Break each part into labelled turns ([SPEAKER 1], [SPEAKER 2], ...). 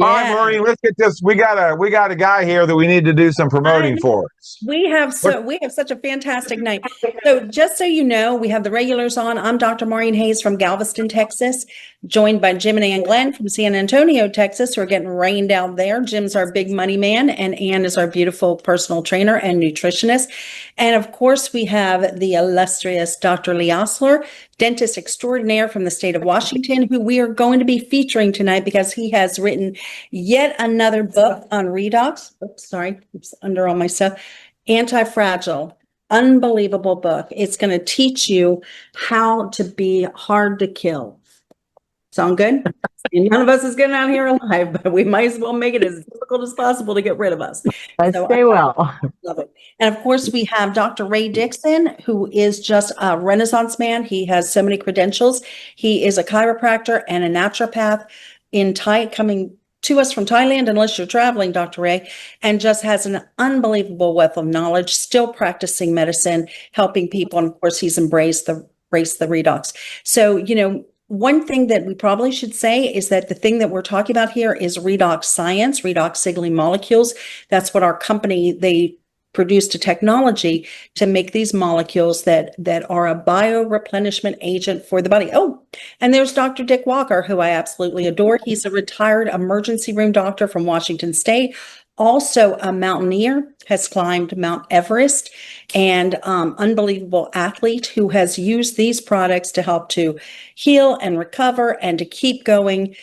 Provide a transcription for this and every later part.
[SPEAKER 1] All right,
[SPEAKER 2] Yeah.
[SPEAKER 1] Maureen, let's get this. We got a guy here that we need to do some
[SPEAKER 2] I
[SPEAKER 1] promoting
[SPEAKER 2] know.
[SPEAKER 1] for us.
[SPEAKER 2] We have such a fantastic night. So just so you know, we have the regulars on. I'm Dr. Maureen Hayes from Galveston, Texas, joined by Jim and Ann Glenn from San Antonio, Texas, who are getting rained out there. Jim's our big money man, and Ann is our beautiful personal trainer and nutritionist. And of course, we have the illustrious Dr. Lee Ostler, dentist extraordinaire from the state of Washington, who we are going to be featuring tonight because he has written yet another book on redox. Oops, sorry, it's under all my stuff. AntiFragile, unbelievable book. It's going to teach you how to be hard to kill. Sound good? And none of us is getting out here alive, but we might as well make it as difficult as possible to get rid of us.
[SPEAKER 3] I
[SPEAKER 2] So
[SPEAKER 3] stay well.
[SPEAKER 2] love it. And of course, we have Dr. Ray Dixon, who is just a Renaissance man. He has so many credentials. He is a chiropractor and a naturopath coming to us from Thailand, unless you're traveling, Dr. Ray, and just has an unbelievable wealth of knowledge, still practicing medicine, helping people. And of course, he's embraced the redox. So, one thing that we probably should say is that the thing that we're talking about here is redox science, redox signaling molecules. That's what our company, they produced a technology to make these molecules that are a bioreplenishment agent for the body. Oh, and there's Dr. Dick Walker, who I absolutely adore. He's a retired emergency room doctor from Washington State, also a mountaineer, has climbed Mount Everest, and unbelievable athlete who has used these products to help to heal and recover and to keep going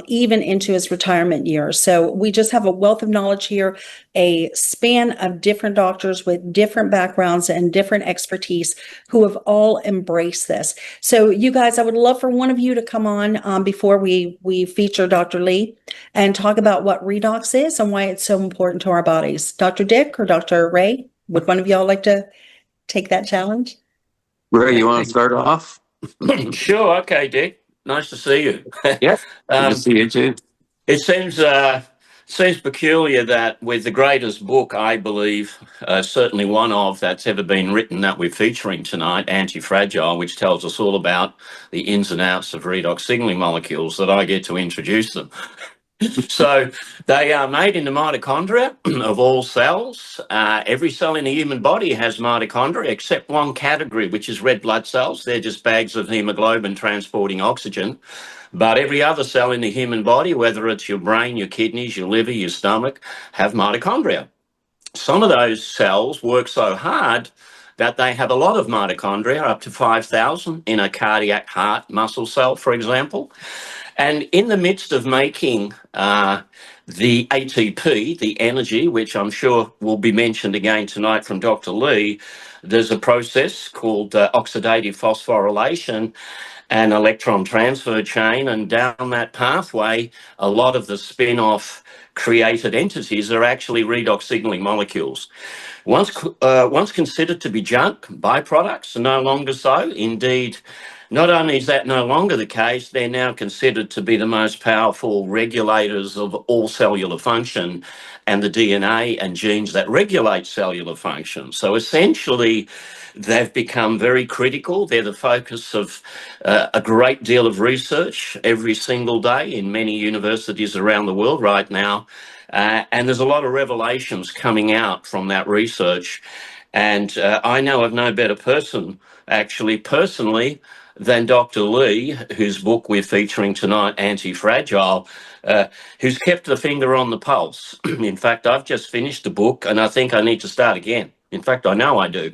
[SPEAKER 2] even into his retirement years. So we just have a wealth of knowledge here, a span of different doctors with different backgrounds and different expertise who have all embraced this. So you guys, I would love for one of you to come on before we feature Dr. Lee and talk about what redox is and why it's so important to our bodies. Dr. Dick or Dr. Ray, would one of y'all like to take that challenge?
[SPEAKER 4] Ray, you want to start off?
[SPEAKER 5] Sure. Okay, Dick. Nice to see you.
[SPEAKER 4] Yep. Good to see you too.
[SPEAKER 5] It seems peculiar that with the greatest book, I believe, certainly one of that's ever been written that we're featuring tonight, AntiFragile, which tells us all about the ins and outs of redox signaling molecules, that I get to introduce them. So they are made in the mitochondria of all cells. Every cell in the human body has mitochondria except one category, which is red blood cells. They're just bags of hemoglobin transporting oxygen. But every other cell in the human body, whether it's your brain, your kidneys, your liver, your stomach, have mitochondria. Some of those cells work so hard that they have a lot of mitochondria, up to 5,000 in a cardiac heart muscle cell, for example. And in the midst of making the ATP, the energy, which I'm sure will be mentioned again tonight from Dr. Lee, there's a process called oxidative phosphorylation and electron transfer chain. And down that pathway, a lot of the spin-off created entities are actually redox signaling molecules. Once considered to be junk, byproducts are no longer so. Indeed, not only is that no longer the case, they're now considered to be the most powerful regulators of all cellular function and the DNA and genes that regulate cellular function. So essentially, they've become very critical. They're the focus of a great deal of research every single day in many universities around the world right now. And there's a lot of revelations coming out from that research. And I know of no better person, actually, personally, than Dr. Lee, whose book we're featuring tonight, AntiFragile, who's kept the finger on the pulse. In fact, I've just finished the book and I think I need to start again. In fact, I know I do,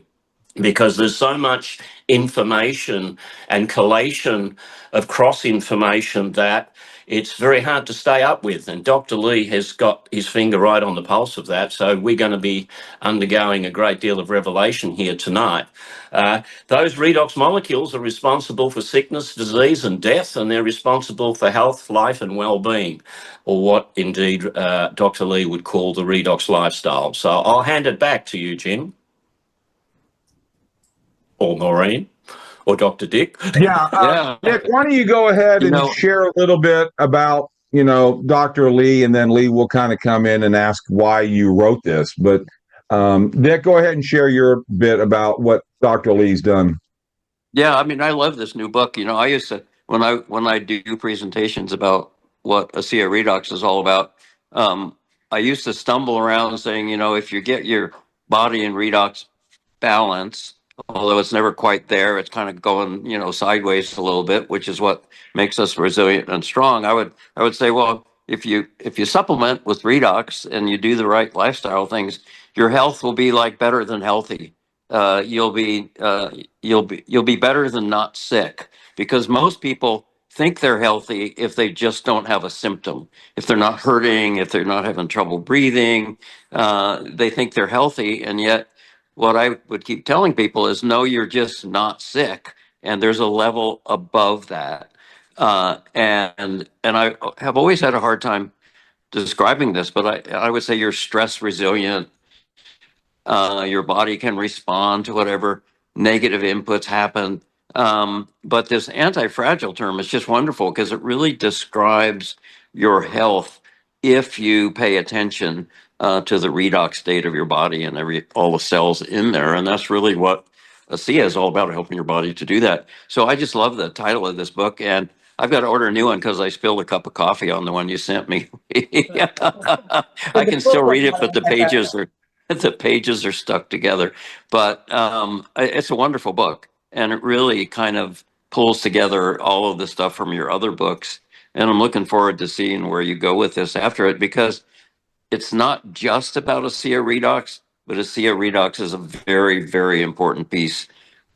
[SPEAKER 5] because there's so much information and collation of cross-information that it's very hard to stay up with. And Dr. Lee has got his finger right on the pulse of that. So we're going to be undergoing a great deal of revelation here tonight. Those redox molecules are responsible for sickness, disease, and death, and they're responsible for health, life, and well-being, or what indeed Dr. Lee would call the redox lifestyle. So I'll hand it back to you, Jim, or Maureen, or Dr. Dick.
[SPEAKER 1] Yeah, Dick, why don't you go ahead and share a little bit about, Dr. Lee, and then Lee will kind of come in and ask why you wrote this. But Dick, go ahead and share your bit about what Dr. Lee's done.
[SPEAKER 4] Yeah, I mean, I love this new book. I used to, when I do presentations about what ASEA Redox is all about. I used to stumble around saying, if you get your body in redox balance, although it's never quite there, it's kind of going, sideways a little bit, which is what makes us resilient and strong. I would say, well, if you supplement with redox and you do the right lifestyle things, your health will be like better than healthy. You'll be better than not sick, because most people think they're healthy if they just don't have a symptom. If they're not hurting, if they're not having trouble breathing, they think they're healthy. And yet what I would keep telling people is, no, you're just not sick. And there's a level above that. And I have always had a hard time describing this, but I would say you're stress resilient. Your body can respond to whatever negative inputs happen. But this anti-fragile term is just wonderful because it really describes your health if you pay attention to the redox state of your body and all the cells in there. And that's really what ASEA is all about, helping your body to do that. So I just love the title of this book. And I've got to order a new one because I spilled a cup of coffee on the one you sent me. I can still read it, but the pages are stuck together. But it's a wonderful book, and it really kind of pulls together all of the stuff from your other books. And I'm looking forward to seeing where you go with this after it, because it's not just about ASEA Redox, but ASEA Redox is a very, very important piece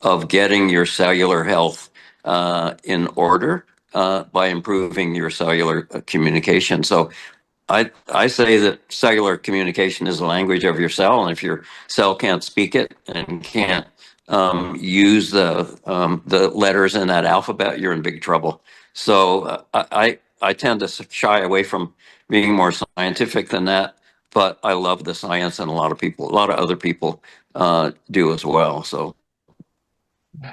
[SPEAKER 4] of getting your cellular health in order by improving your cellular communication. So I say that cellular communication is the language of your cell, and if your cell can't speak it and can't use the letters in that alphabet, you're in big trouble. So I tend to shy away from being more scientific than that, but I love the science, and a lot of other people do as well. So,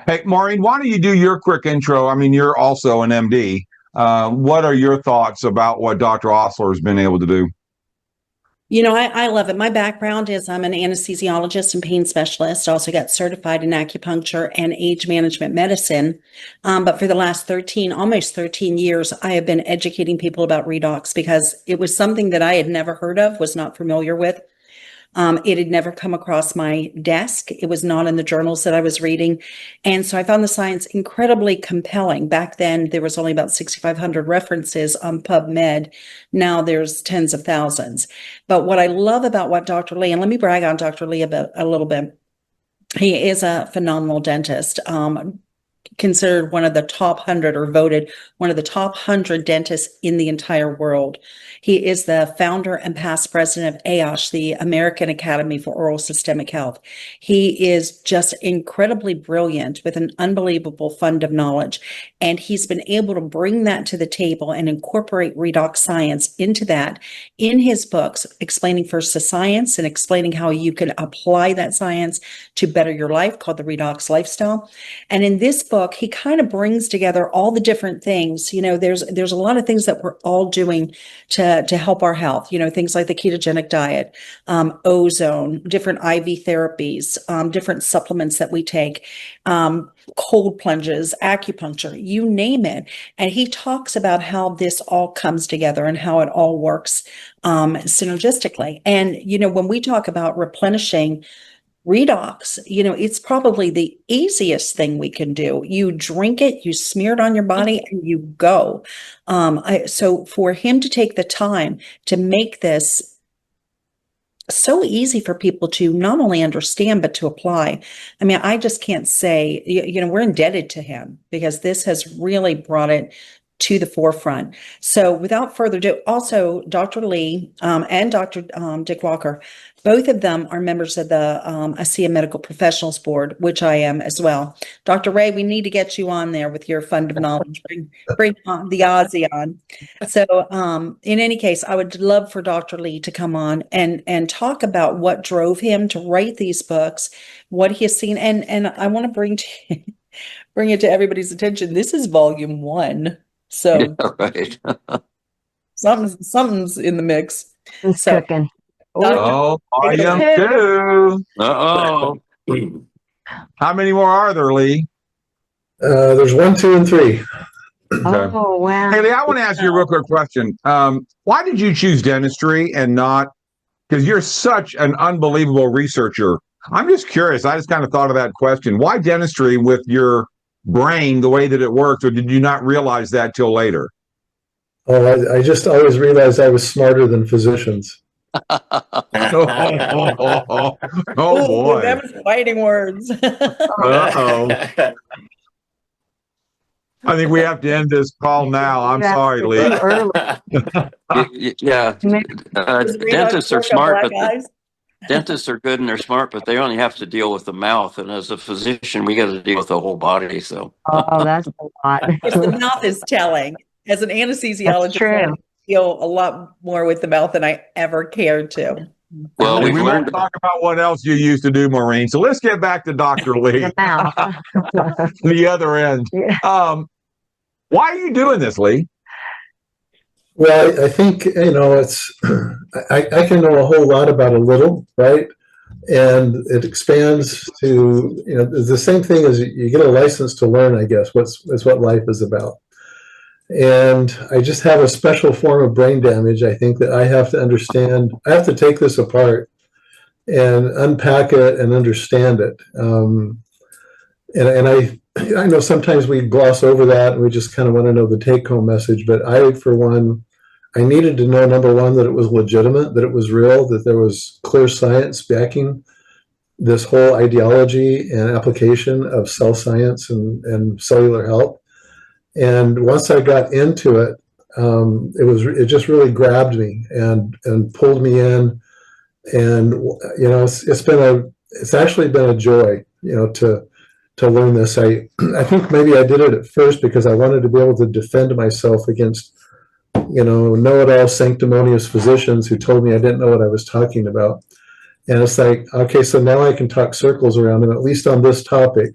[SPEAKER 1] hey, Maureen, why don't you do your quick intro? I mean, you're also an MD. What are your thoughts about what Dr. Ostler has been able to do?
[SPEAKER 2] I love it. My background is I'm an anesthesiologist and pain specialist. I also got certified in acupuncture and age management medicine. But for the last almost 13 years, I have been educating people about redox because it was something that I had never heard of, was not familiar with. It had never come across my desk. It was not in the journals that I was reading. And so I found the science incredibly compelling. Back then, there was only about 6,500 references on PubMed. Now there's tens of thousands. But what I love about what Dr. Lee, and let me brag on Dr. Lee a little bit. He is a phenomenal dentist. Considered one of the top 100, or voted one of the top 100 dentists in the entire world. He is the founder and past president of AOSH, the American Academy for Oral Systemic Health. He is just incredibly brilliant with an unbelievable fund of knowledge. And he's been able to bring that to the table and incorporate redox science into that in his books, explaining first the science and explaining how you can apply that science to better your life, called the Redox Lifestyle. And in this book, he kind of brings together all the different things. There's a lot of things that we're all doing to help our health. Things like the ketogenic diet, ozone, different IV therapies, different supplements that we take, cold plunges, acupuncture, you name it. And he talks about how this all comes together and how it all works synergistically. And, when we talk about replenishing redox, it's probably the easiest thing we can do. You drink it, you smear it on your body, and you go. So for him to take the time to make this so easy for people to not only understand, but to apply. I mean, I just can't say, we're indebted to him because this has really brought it to the forefront. So without further ado, also Dr. Lee and Dr. Dick Walker, both of them are members of the ASEA Medical Professionals Board, which I am as well. Dr. Ray, we need to get you on there with your fund of knowledge. Bring on the Aussie on. So in any case, I would love for Dr. Lee to come on and talk about what drove him to write these books, what he has seen. And I want to bring it to everybody's attention. This is volume 1. So
[SPEAKER 4] yeah, right.
[SPEAKER 2] something's in the mix.
[SPEAKER 3] It's cooking.
[SPEAKER 1] Oh, I am too.
[SPEAKER 4] Uh-oh.
[SPEAKER 1] How many more are there, Lee?
[SPEAKER 6] There's 1, 2, and 3.
[SPEAKER 1] Okay.
[SPEAKER 3] Oh, wow.
[SPEAKER 1] Haley, I want to ask you a real quick question. Why did you choose dentistry and not, because you're such an unbelievable researcher. I'm just curious. I just kind of thought of that question. Why dentistry with your brain the way that it works, or did you not realize that till later?
[SPEAKER 6] Oh, I just always realized I was smarter than physicians.
[SPEAKER 1] Oh
[SPEAKER 2] Ooh,
[SPEAKER 1] boy.
[SPEAKER 2] that was fighting words.
[SPEAKER 1] Uh-oh. I think we have to end this call now. I'm sorry, Lee.
[SPEAKER 3] Too early.
[SPEAKER 4] Yeah,
[SPEAKER 2] Does Redox
[SPEAKER 4] dentists are
[SPEAKER 2] work on
[SPEAKER 4] smart,
[SPEAKER 2] black
[SPEAKER 4] but
[SPEAKER 2] eyes?
[SPEAKER 4] dentists are good and they're smart, but they only have to deal with the mouth. And as a physician, we got to deal with the whole body. So,
[SPEAKER 3] Oh, that's a lot.
[SPEAKER 2] Yes, the mouth is telling. As an anesthesiologist,
[SPEAKER 3] true.
[SPEAKER 2] I feel a lot more with the mouth than I ever cared to.
[SPEAKER 4] well,
[SPEAKER 1] And
[SPEAKER 4] we've
[SPEAKER 1] we won't
[SPEAKER 4] learned.
[SPEAKER 1] talk about what else you used to do, Maureen. So let's get back to Dr. Lee,
[SPEAKER 3] The mouth.
[SPEAKER 1] the other end.
[SPEAKER 3] Yeah.
[SPEAKER 1] Why are you doing this, Lee?
[SPEAKER 6] Well, I think, it's, I can know a whole lot about a little, right? And it expands to, the same thing as you get a license to learn, I guess, is what life is about. And I just have a special form of brain damage, I think, that I have to understand. I have to take this apart and unpack it and understand it. And I know sometimes we gloss over that and we just kind of want to know the take-home message. But I, for one, I needed to know, number one, that it was legitimate, that it was real, that there was clear science backing this whole ideology and application of cell science and cellular health. And once I got into it, it just really grabbed me and pulled me in. And it's actually been a joy, to learn this. I think maybe I did it at first because I wanted to be able to defend myself against, know-it-all sanctimonious physicians who told me I didn't know what I was talking about. And it's like, okay, so now I can talk circles around them, at least on this topic.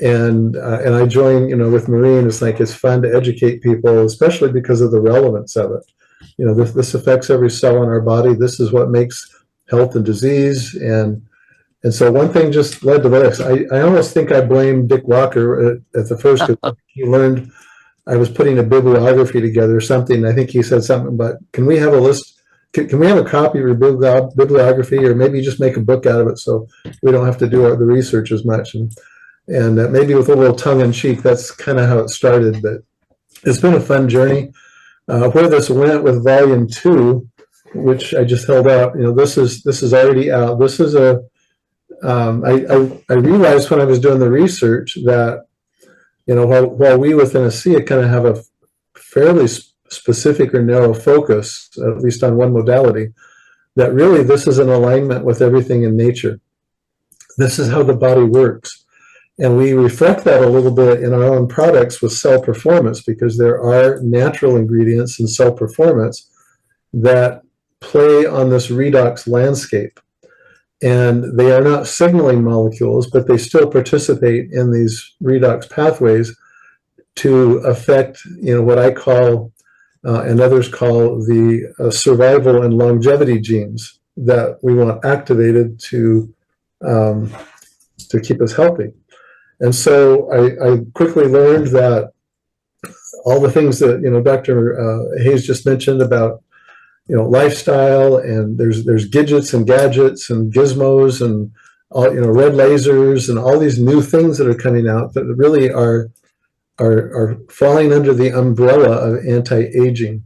[SPEAKER 6] And I join, with Maureen. It's like, it's fun to educate people, especially because of the relevance of it. This affects every cell in our body. This is what makes health and disease. And so one thing just led to this. I almost think I blame Dick Walker at the first. He learned I was putting a bibliography together or something. I think he said something about, can we have a list? Can we have a copy of your bibliography, or maybe just make a book out of it so we don't have to do the research as much? And maybe with a little tongue-in-cheek, that's kind of how it started. But it's been a fun journey. Where this went with Volume 2, which I just held up, this is already out. This is I realized when I was doing the research that, while we within ASEA kind of have a fairly specific or narrow focus, at least on one modality, that really this is in alignment with everything in nature. This is how the body works. And we reflect that a little bit in our own products with cell performance, because there are natural ingredients in cell performance that play on this redox landscape. And they are not signaling molecules, but they still participate in these redox pathways to affect, what I call and others call the survival and longevity genes that we want activated to keep us healthy. And so I quickly learned that all the things that Dr. Hayes just mentioned about lifestyle, and there's gadgets and gadgets and gizmos and all, red lasers and all these new things that are coming out that really are falling under the umbrella of anti-aging.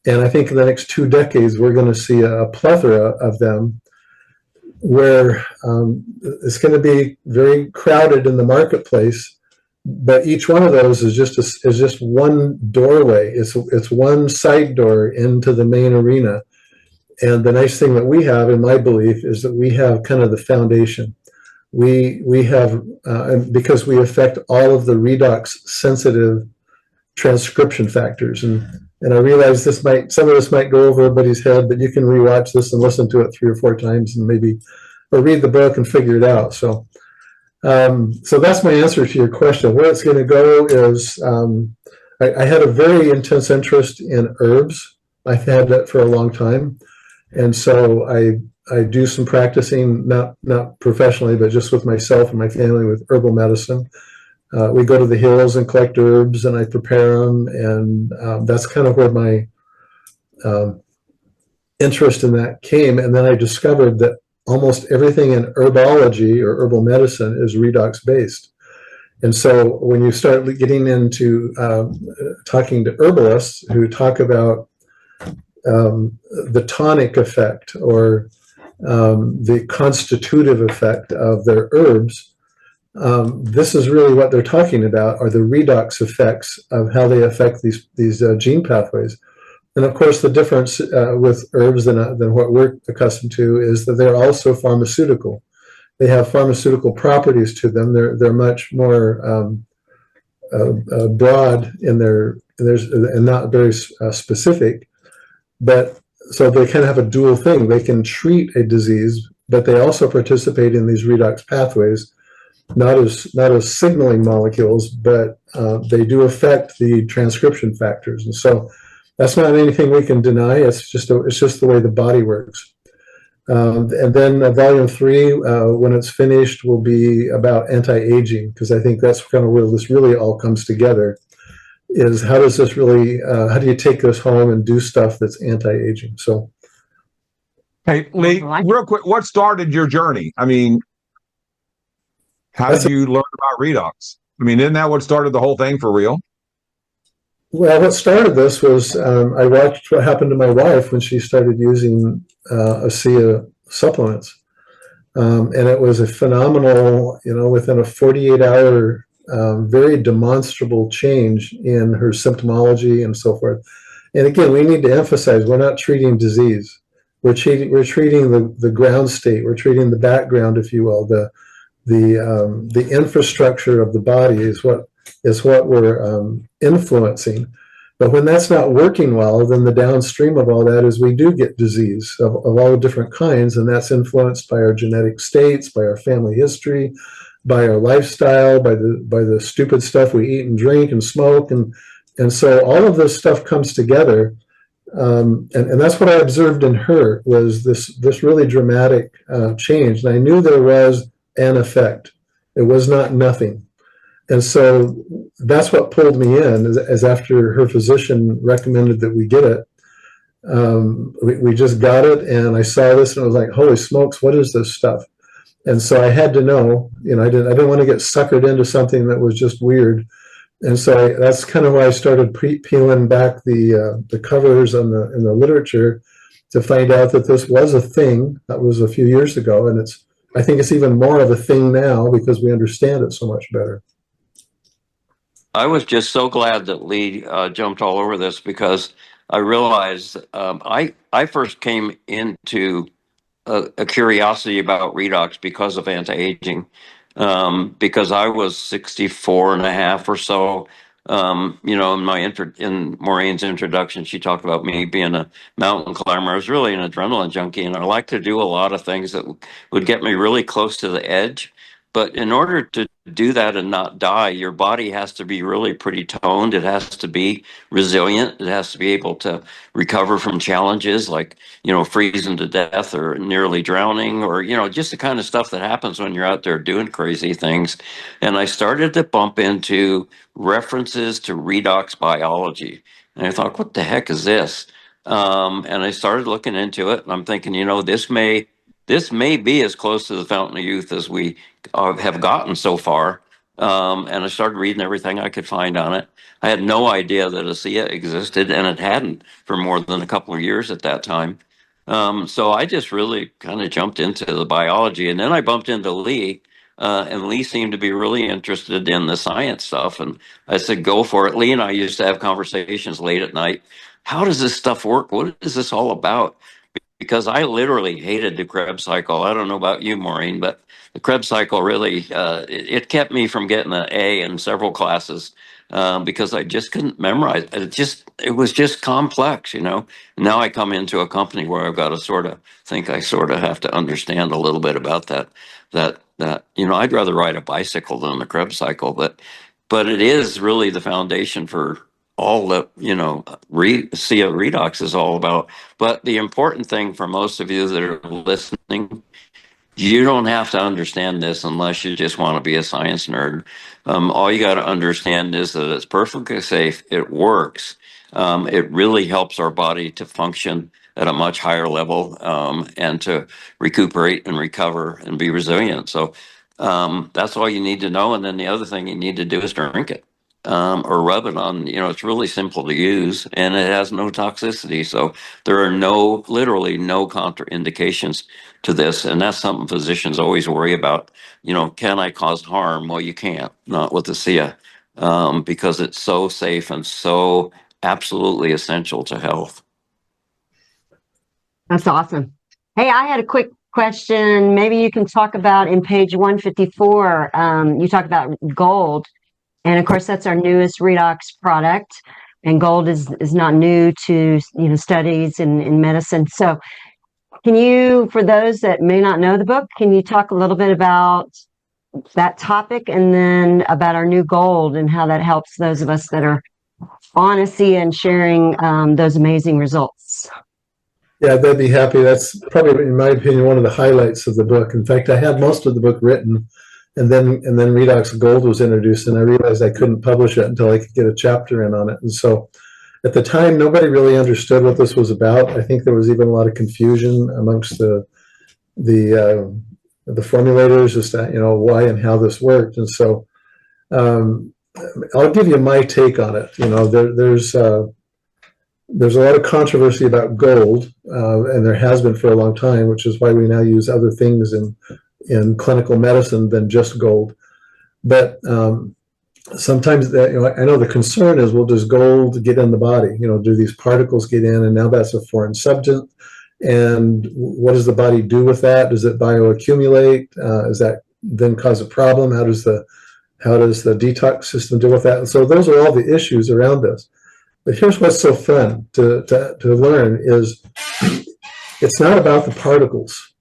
[SPEAKER 6] And I think in the next 2 decades, we're going to see a plethora of them, where it's going to be very crowded in the marketplace. But each one of those is just one doorway. It's one side door into the main arena. And the nice thing that we have, in my belief, is that we have kind of the foundation. We have, because we affect all of the redox sensitive transcription factors. And I realize some of this might go over everybody's head, but you can rewatch this and listen to it 3 or 4 times and or read the book and figure it out. So that's my answer to your question. Where it's going to go is, I had a very intense interest in herbs. I've had that for a long time. And so I do some practicing, not professionally, but just with myself and my family with herbal medicine. we go to the hills and collect herbs, and I prepare them, and that's kind of where my interest in that came. And then I discovered that almost everything in herbology or herbal medicine is redox based. And so when you start getting into talking to herbalists who talk about the tonic effect or the constitutive effect of their herbs, this is really what they're talking about, are the redox effects of how they affect these gene pathways. And of course, the difference with herbs than what we're accustomed to is that they're also pharmaceutical. They have pharmaceutical properties to them. They're much more broad in their and not very specific. But so they kind of have a dual thing. They can treat a disease, but they also participate in these redox pathways, not as signaling molecules, but they do affect the transcription factors. And so that's not anything we can deny. It's just the way the body works. And then volume 3, when it's finished, will be about anti-aging, because I think that's kind of where this really all comes together. Is how does this really? How do you take this home and do stuff that's anti-aging? So,
[SPEAKER 1] hey Lee, real quick, what started your journey? I mean, how did you learn about redox? I mean, isn't that what started the whole thing for real?
[SPEAKER 6] Well, what started this was I watched what happened to my wife when she started using ASEA supplements. And it was a phenomenal, within a 48-hour, very demonstrable change in her symptomology and so forth. And again, we need to emphasize, we're not treating disease. We're treating the ground state. We're treating the background, if you will. The infrastructure of the body is what we're influencing. But when that's not working well, then the downstream of all that is we do get disease of all different kinds, and that's influenced by our genetic states, by our family history, by our lifestyle, by the stupid stuff we eat and drink and smoke, and so all of this stuff comes together, and that's what I observed in her, was this really dramatic change, and I knew there was an effect. It was not nothing. And so that's what pulled me in, as after her physician recommended that we get it. We just got it, and I saw this, and I was like, "Holy smokes, what is this stuff?" And so I had to know. I didn't want to get suckered into something that was just weird. And so that's kind of why I started peeling back the covers in the literature to find out that this was a thing. That was a few years ago, and I think it's even more of a thing now because we understand it so much better.
[SPEAKER 4] I was just so glad that Lee jumped all over this, because I realized I first came into a curiosity about redox because of anti-aging, because I was 64 and a half or so. In Maureen's introduction, she talked about me being a mountain climber. I was really an adrenaline junkie, and I like to do a lot of things that would get me really close to the edge. But in order to do that and not die, your body has to be really pretty toned. It has to be resilient. It has to be able to recover from challenges like, freezing to death or nearly drowning, or, just the kind of stuff that happens when you're out there doing crazy things. And I started to bump into references to redox biology. And I thought, what the heck is this? And I started looking into it, and I'm thinking, this may be as close to the fountain of youth as we have gotten so far. And I started reading everything I could find on it. I had no idea that ASEA existed, and it hadn't for more than a couple of years at that time. So I just really kind of jumped into the biology, and then I bumped into Lee, and Lee seemed to be really interested in the science stuff. And I said, go for it. Lee and I used to have conversations late at night. How does this stuff work? What is this all about? Because I literally hated the Krebs cycle. I don't know about you, Maureen, but the Krebs cycle really, it kept me from getting an A in several classes, because I just couldn't memorize. It was just complex, Now I come into a company where I've got to I sort of have to understand a little bit about that, I'd rather ride a bicycle than the Krebs cycle, but it is really the foundation for all that, ASEA redox is all about. But the important thing for most of you that are listening You don't have to understand this unless you just want to be a science nerd. All you got to understand is that it's perfectly safe. It works. It really helps our body to function at a much higher level, and to recuperate and recover and be resilient. So that's all you need to know. And then the other thing you need to do is drink it, or rub it on. It's really simple to use, and it has no toxicity. So there are literally no contraindications to this. And that's something physicians always worry about. Can I cause harm? Well, you can't, not with the SIA, because it's so safe and so absolutely essential to health.
[SPEAKER 3] That's awesome. Hey, I had a quick question. Maybe you can talk about in page 154, you talk about gold. And of course, that's our newest Redox product. And gold is not new to studies in medicine. So can you, for those that may not know the book, can you talk a little bit about that topic and then about our new gold and how that helps those of us that are on a SIA and sharing those amazing results?
[SPEAKER 6] Yeah, they'd be happy. That's probably, in my opinion, one of the highlights of the book. In fact, I had most of the book written, and then Redox Gold was introduced, and I realized I couldn't publish it until I could get a chapter in on it. And so at the time, nobody really understood what this was about. I think there was even a lot of confusion amongst the formulators as to why and how this worked. And so I'll give you my take on it. There's a lot of controversy about gold, and there has been for a long time, which is why we now use other things in clinical medicine than just gold. But sometimes I know the concern is, well, does gold get in the body? Do these particles get in, and now that's a foreign substance? And what does the body do with that? Does it bioaccumulate? Does that then cause a problem? How does the detox system deal with that? And so those are all the issues around this. But here's what's so fun to learn is it's not about the particles.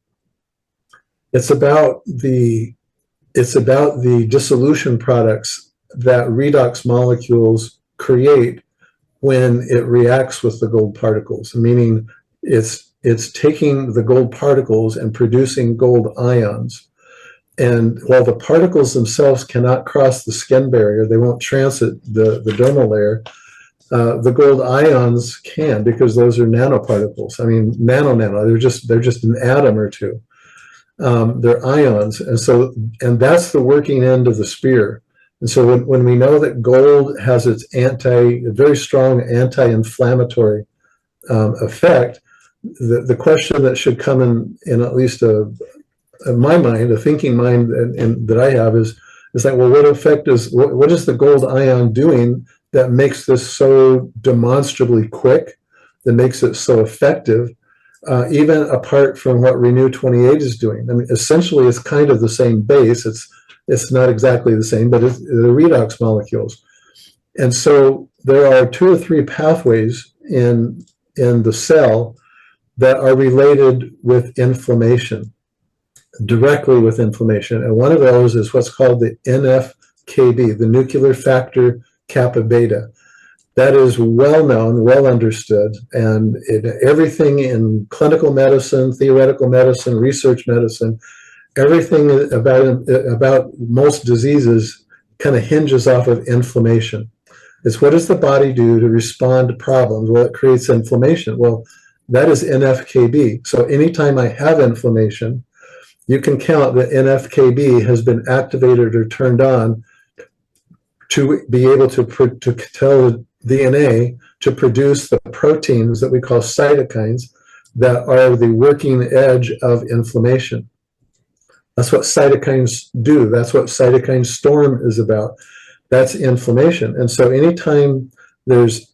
[SPEAKER 6] It's about the dissolution products that redox molecules create when it reacts with the gold particles, meaning it's taking the gold particles and producing gold ions. And while the particles themselves cannot cross the skin barrier, they won't transit the dermal layer, the gold ions can, because those are nanoparticles. I mean, nano. They're just an atom or two. They're ions, and that's the working end of the spear. And so when we know that gold has its very strong anti-inflammatory effect, the question that should come in at least in my mind, a thinking mind and that I have is like, well, what is the gold ion doing that makes this so demonstrably quick, that makes it so effective, even apart from what Renew 28 is doing? I mean, essentially, it's kind of the same base. It's not exactly the same, but it's the redox molecules. And so there are 2 or 3 pathways in the cell that are related with inflammation, directly with inflammation. And one of those is what's called the NF-κB, the nuclear factor kappa beta. That is well known, well understood, and everything in clinical medicine, theoretical medicine, research medicine, everything about most diseases kind of hinges off of inflammation. It's what does the body do to respond to problems? Well, it creates inflammation. Well, that is NF-κB. So anytime I have inflammation, you can count that NF-κB has been activated or turned on to be able to tell the DNA to produce the proteins that we call cytokines that are the working edge of inflammation. That's what cytokines do. That's what cytokine storm is about. That's inflammation. And so anytime there's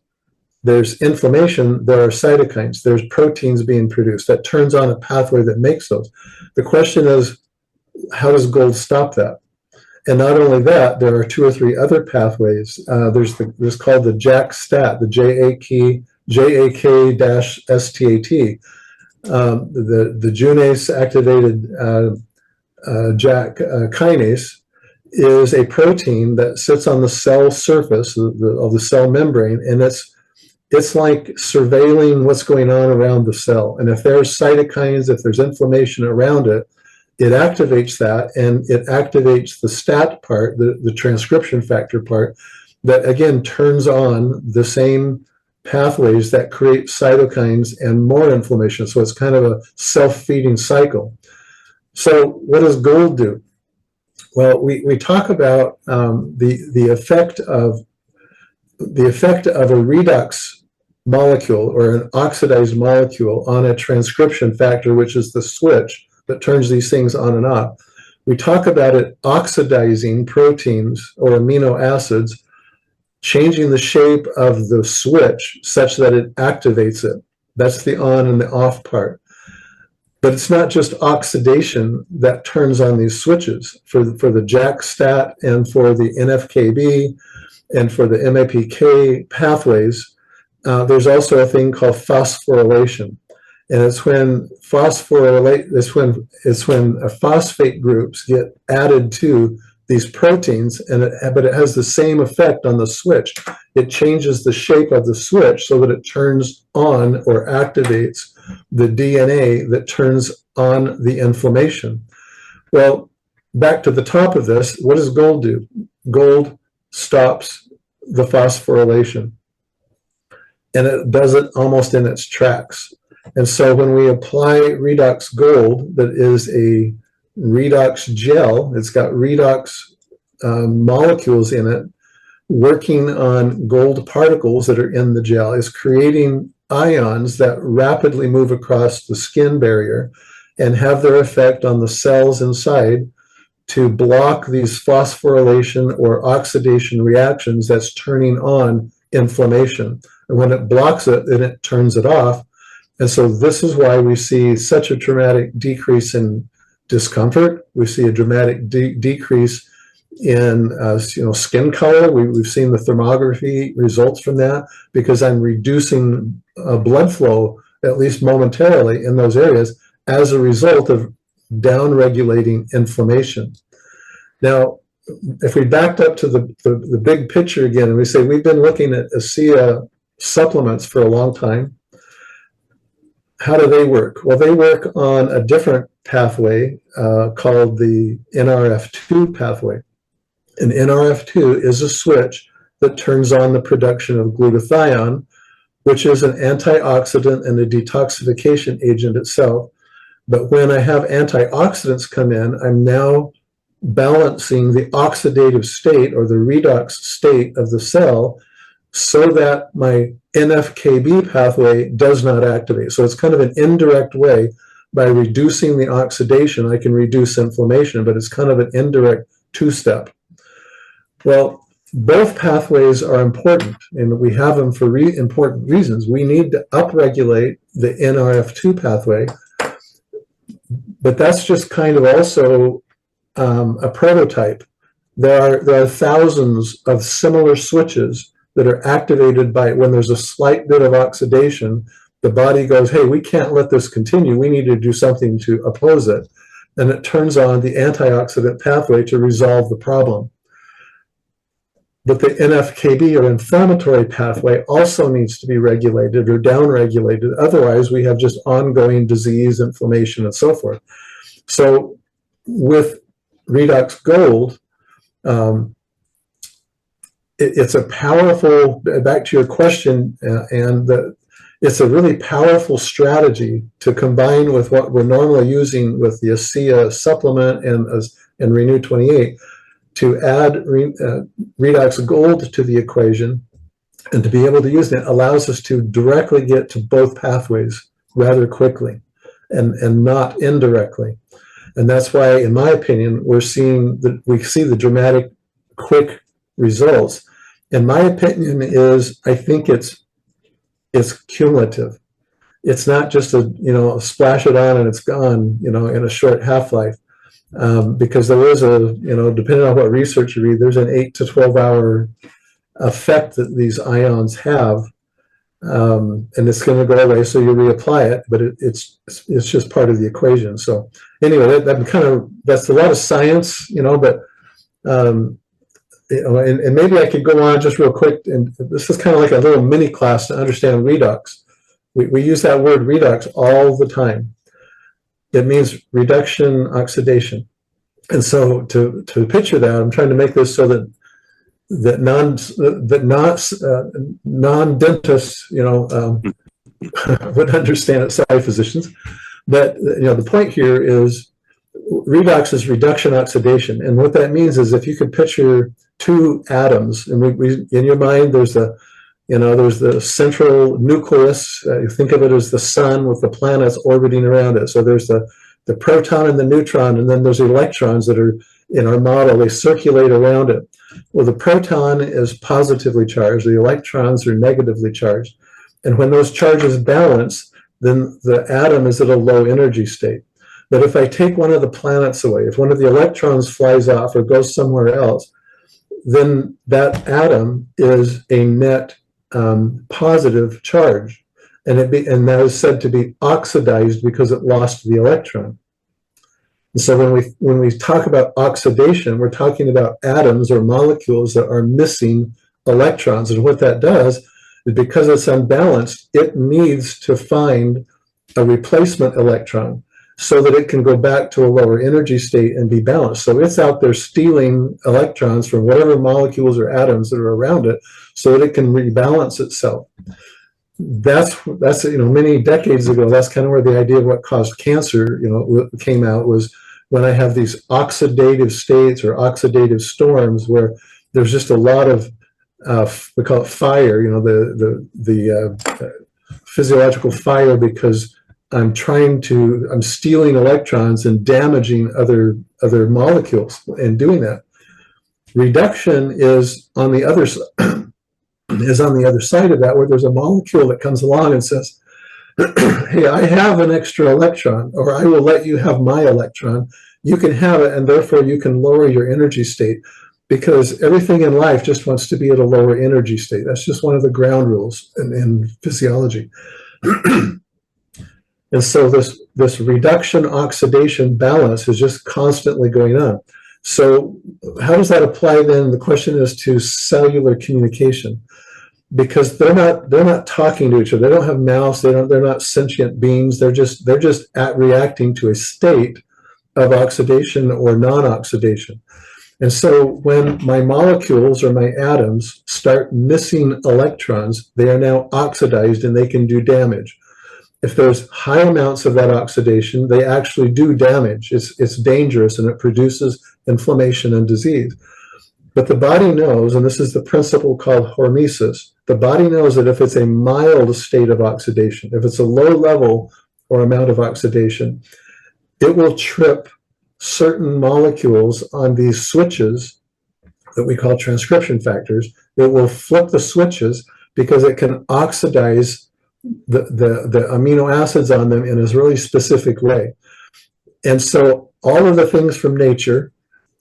[SPEAKER 6] inflammation, there are cytokines, there's proteins being produced that turns on a pathway that makes those. The question is, how does gold stop that? And not only that, there are 2 or 3 other pathways. There's called the JAK-STAT, the JAK-STAT. The Junase activated JAK kinase is a protein that sits on the cell surface of the cell membrane, and it's like surveilling what's going on around the cell. And if there's cytokines, if there's inflammation around it, it activates that, and it activates the STAT part, the transcription factor part, that again turns on the same pathways that create cytokines and more inflammation. So it's kind of a self-feeding cycle. So what does gold do? Well, we talk about the effect of a redox molecule or an oxidized molecule on a transcription factor, which is the switch that turns these things on and off. We talk about it oxidizing proteins or amino acids, changing the shape of the switch such that it activates it. That's the on and the off part. But it's not just oxidation that turns on these switches. For the JAK-STAT and for the NF-κB and for the MAPK pathways, there's also a thing called phosphorylation. And it's when phosphate groups get added to these proteins, but it has the same effect on the switch. It changes the shape of the switch so that it turns on or activates the DNA that turns on the inflammation. Well, back to the top of this, what does gold do? Gold stops the phosphorylation, and it does it almost in its tracks. And so when we apply Redox Gold, that is a redox gel, it's got redox molecules in it, working on gold particles that are in the gel, is creating ions that rapidly move across the skin barrier and have their effect on the cells inside to block these phosphorylation or oxidation reactions that's turning on inflammation. And when it blocks it, then it turns it off. And so this is why we see such a dramatic decrease in discomfort. We see a dramatic decrease in skin color. We've seen the thermography results from that, because I'm reducing blood flow, at least momentarily, in those areas as a result of down-regulating inflammation. Now, if we backed up to the big picture again, and we say we've been looking at ASEA supplements for a long time, how do they work? Well, they work on a different pathway called the NRF2 pathway. And NRF2 is a switch that turns on the production of glutathione, which is an antioxidant and a detoxification agent itself. But when I have antioxidants come in, I'm now balancing the oxidative state or the redox state of the cell so that my NF-κB pathway does not activate. So it's kind of an indirect way. By reducing the oxidation, I can reduce inflammation, but it's kind of an indirect two-step. Well, both pathways are important, and we have them for important reasons. We need to upregulate the NRF2 pathway, but that's just kind of also a prototype. There are thousands of similar switches that are activated by when there's a slight bit of oxidation. The body goes, hey, we can't let this continue. We need to do something to oppose it. And it turns on the antioxidant pathway to resolve the problem. But the NF-κB or inflammatory pathway also needs to be regulated or downregulated. Otherwise, we have just ongoing disease, inflammation, and so forth. So with Redox Gold, it's a powerful, back to your question, it's a really powerful strategy to combine with what we're normally using with the ASEA supplement and Renew 28 to add Redox Gold to the equation, and to be able to use it allows us to directly get to both pathways rather quickly and not indirectly. And that's why, in my opinion, we see the dramatic, quick results. And my opinion is, I think it's cumulative. It's not just splash it on and it's gone, in a short half-life. Because there is depending on what research you read, there's an 8 to 12 hour effect that these ions have. And it's going to go away, so you reapply it, but it's just part of the equation. So anyway, that's a lot of science, but and maybe I could go on just real quick. And this is kind of like a little mini class to understand redox. We use that word redox all the time. it means reduction oxidation. And so to picture that, I'm trying to make this so that non-dentists, would understand it, sorry, physicians. But, the point here is redox is reduction oxidation. And what that means is if you could picture two atoms, and we in your mind, there's the central nucleus. You think of it as the sun with the planets orbiting around it. So there's the proton and the neutron, and then there's electrons that are in our model. They circulate around it. Well, the proton is positively charged. The electrons are negatively charged. And when those charges balance, then the atom is at a low energy state. But if I take one of the planets away, if one of the electrons flies off or goes somewhere else, then that atom is a net positive charge. And that is said to be oxidized because it lost the electron. And so when we talk about oxidation, we're talking about atoms or molecules that are missing electrons. And what that does is, because it's unbalanced, it needs to find a replacement electron so that it can go back to a lower energy state and be balanced. So it's out there stealing electrons from whatever molecules or atoms that are around it so that it can rebalance itself. That's many decades ago, that's kind of where the idea of what caused cancer, came out, was when I have these oxidative states or oxidative storms where there's just a lot of we call it fire, the physiological fire, because I'm stealing electrons and damaging other molecules and doing that. Reduction is on the other side of that, where there's a molecule that comes along and says, hey, I have an extra electron, or I will let you have my electron. You can have it, and therefore you can lower your energy state, because everything in life just wants to be at a lower energy state. That's just one of the ground rules in physiology. And so this reduction oxidation balance is just constantly going on. So how does that apply then? The question is to cellular communication, because they're not talking to each other. They don't have mouths. They're not sentient beings. They're just reacting to a state of oxidation or non-oxidation. And so when my molecules or my atoms start missing electrons, they are now oxidized and they can do damage. If there's high amounts of that oxidation, they actually do damage. It's dangerous, and it produces inflammation and disease. But the body knows, and this is the principle called hormesis, the body knows that if it's a mild state of oxidation, if it's a low level or amount of oxidation, it will trip certain molecules on these switches that we call transcription factors. It will flip the switches because it can oxidize the amino acids on them in a really specific way. And so all of the things from nature,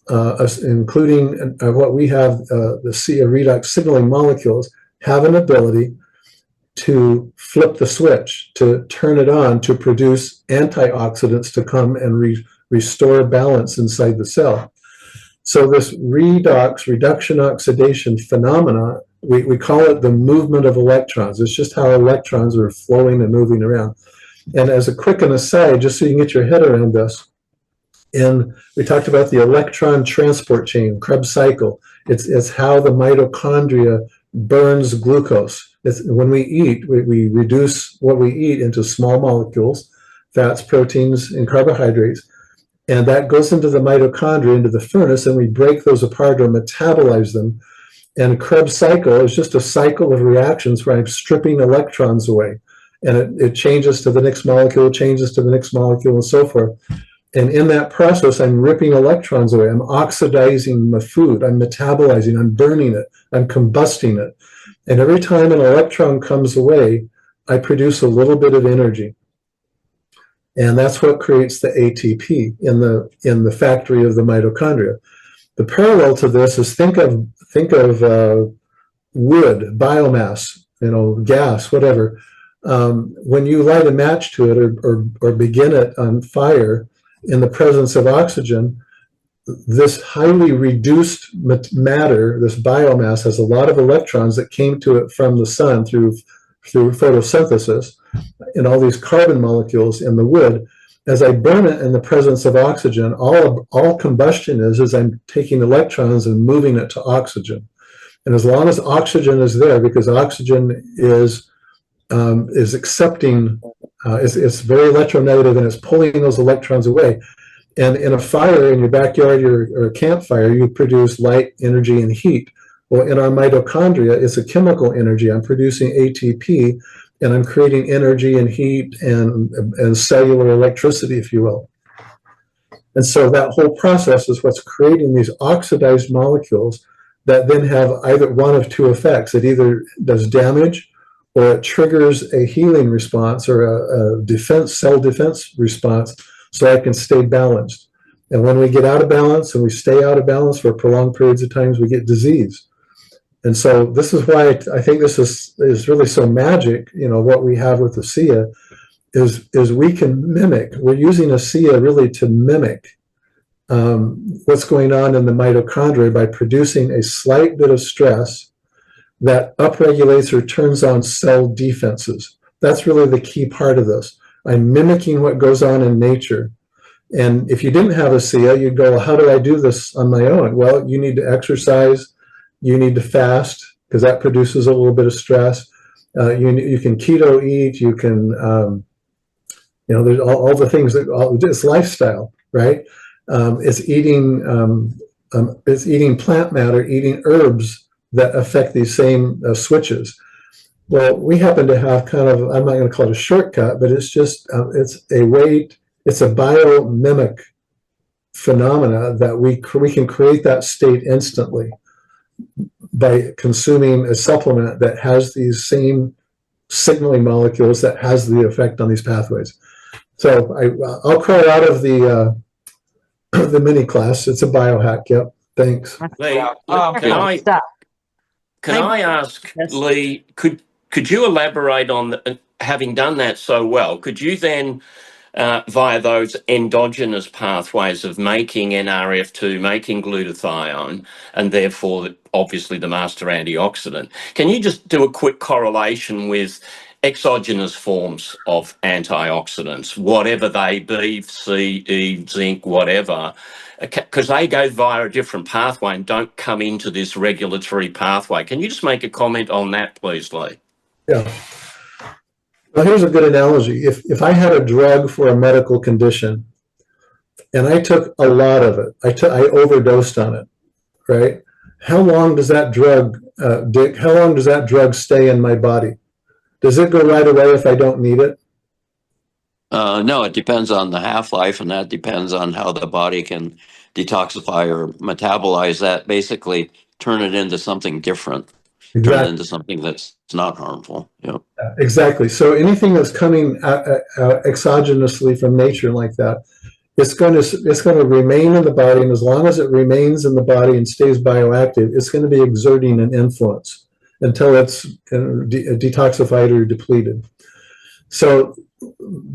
[SPEAKER 6] including what we have, the redox signaling molecules, have an ability to flip the switch, to turn it on, to produce antioxidants to come and restore balance inside the cell. So this reduction oxidation phenomena, we call it the movement of electrons. It's just how electrons are flowing and moving around. And as a quick aside, just so you can get your head around this, we talked about the electron transport chain, Krebs cycle. It's how the mitochondria burns glucose. When we eat, we reduce what we eat into small molecules, fats, proteins, and carbohydrates. And that goes into the mitochondria, into the furnace, and we break those apart or metabolize them. And Krebs cycle is just a cycle of reactions where I'm stripping electrons away. And it changes to the next molecule, changes to the next molecule, and so forth. And in that process, I'm ripping electrons away. I'm oxidizing my food. I'm metabolizing. I'm burning it. I'm combusting it. And every time an electron comes away, I produce a little bit of energy. And that's what creates the ATP in the factory of the mitochondria. The parallel to this is think of wood, biomass, gas, whatever. When you light a match to it or begin it on fire in the presence of oxygen, this highly reduced matter, this biomass, has a lot of electrons that came to it from the sun through photosynthesis, and all these carbon molecules in the wood. As I burn it in the presence of oxygen, all combustion is I'm taking electrons and moving it to oxygen. And as long as oxygen is there, because oxygen is accepting, it's very electronegative and it's pulling those electrons away. And in a fire in your backyard or a campfire, you produce light, energy, and heat. Well, in our mitochondria, it's a chemical energy. I'm producing ATP, and I'm creating energy and heat and cellular electricity, if you will. And so that whole process is what's creating these oxidized molecules that then have either one of two effects. It either does damage or it triggers a healing response or a cell defense response so I can stay balanced. And when we get out of balance and we stay out of balance for prolonged periods of times, we get disease. And so this is why I think this is really so magic, what we have with the SIA is we can mimic. We're using a SIA really to mimic what's going on in the mitochondria by producing a slight bit of stress that upregulates or turns on cell defenses. That's really the key part of this. I'm mimicking what goes on in nature. And if you didn't have a SIA, you'd go, well, how do I do this on my own? Well, you need to exercise. You need to fast because that produces a little bit of stress. You can keto eat. You can, there's all the things it's lifestyle, right? It's eating plant matter, eating herbs that affect these same switches. Well, we happen to have kind of, I'm not going to call it a shortcut, but it's just, it's a biomimic phenomena that we can create that state instantly by consuming a supplement that has these same signaling molecules that has the effect on these pathways. So I'll crawl out of the mini class. It's a biohack. Yep. Thanks.
[SPEAKER 5] Lee, can I ask, Lee, could you elaborate on having done that so well? Could you then, via those endogenous pathways of making NRF2, making glutathione, and therefore obviously the master antioxidant, can you just do a quick correlation with exogenous forms of antioxidants, whatever they be, C, E, zinc, whatever, because they go via a different pathway and don't come into this regulatory pathway. Can you just make a comment on that, please, Lee?
[SPEAKER 6] Yeah. Well, here's a good analogy. If I had a drug for a medical condition and I took a lot of it, I overdosed on it, right? How long does that drug, Dick, how long does that drug stay in my body? Does it go right away if I don't need it?
[SPEAKER 4] No, it depends on the half-life, and that depends on how the body can detoxify or metabolize that, basically turn it into something different, turn it into something that's not harmful. Yep.
[SPEAKER 6] Exactly. So anything that's coming exogenously from nature like that, it's going to remain in the body, and as long as it remains in the body and stays bioactive, it's going to be exerting an influence until it's detoxified or depleted. So